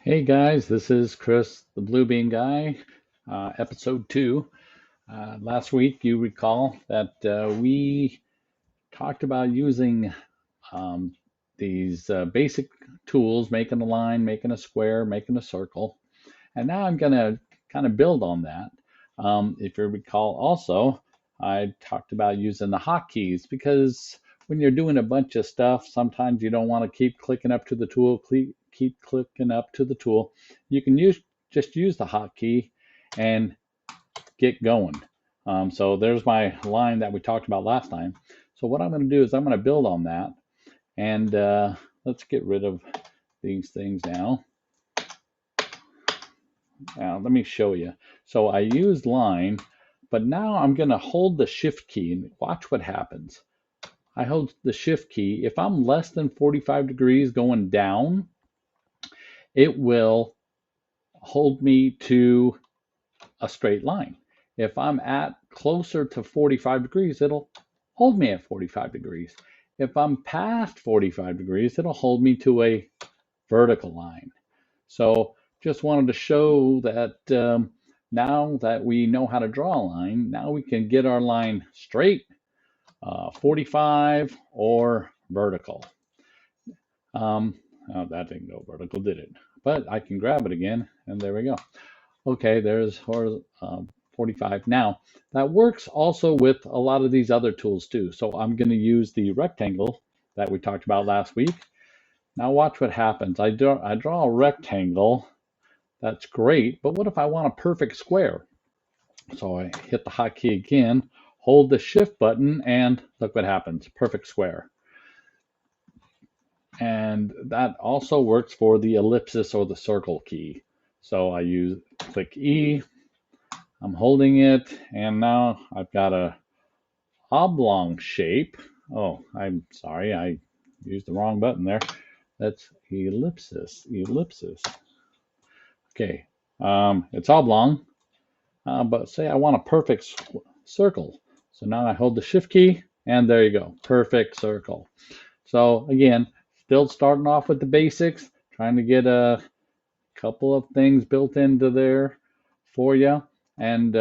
Hey guys, this is Chris, the Bluebeam guy, episode 2. Last week, you recall that we talked about using um, these basic tools, making a line, making a square, making a circle. And now I'm going to kind of build on that. If you recall, also, I talked about using the hotkeys because when you're doing a bunch of stuff, sometimes you don't want to keep clicking up to the tool, keep clicking up to the tool. You can just use the hotkey and get going. So there's my line that we talked about last time. So what I'm going to do is I'm going to build on that, and let's get rid of these things now. Now, let me show you. So I used line, but now I'm going to hold the shift key and watch what happens. I hold the shift key. If I'm less than 45 degrees going down, it will hold me to a straight line. If I'm at closer to 45 degrees, it'll hold me at 45 degrees. If I'm past 45 degrees, it'll hold me to a vertical line. So just wanted to show that now that we know how to draw a line, now we can get our line straight, 45, or vertical. Oh, that didn't go vertical, did it? But I can grab it again, and there we go. Okay, there's 45. Now, that works also with a lot of these other tools too. So I'm going to use the rectangle that we talked about last week. Now watch what happens. I draw a rectangle. That's great, but what if I want a perfect square? So I hit the hotkey again, hold the shift button, and look what happens. Perfect square. And that also works for the ellipsis or the circle key. So I click E, I'm holding it, and now I've got a oblong shape. Oh, I'm sorry, I used the wrong button there. That's ellipsis. Okay, it's oblong, but say I want a perfect circle. So now I hold the shift key, and there you go, perfect circle. So again, still starting off with the basics, trying to get a couple of things built into there for you. And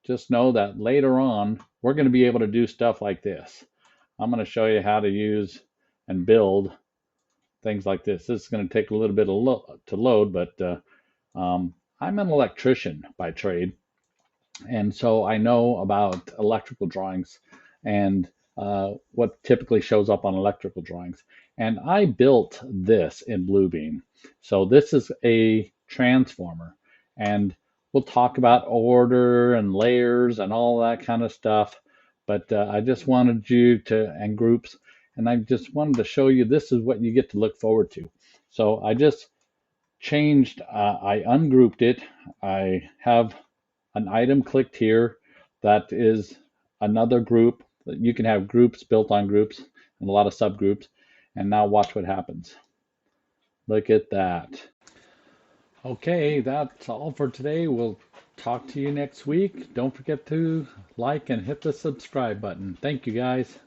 just know that later on, we're going to be able to do stuff like this. I'm going to show you how to use and build things like this. This is going to take a little bit to load, but I'm an electrician by trade. And so I know about electrical drawings and what typically shows up on electrical drawings. And I built this in Bluebeam. So this is a transformer. And we'll talk about order and layers and all that kind of stuff. But I just wanted you to, and groups, and I just wanted to show you this is what you get to look forward to. So I just changed, I ungrouped it. I have an item clicked here that is another group. You can have groups built on groups and a lot of subgroups. And now watch what happens. Look at that. Okay, that's all for today. We'll talk to you next week. Don't forget to like and hit the subscribe button. Thank you guys.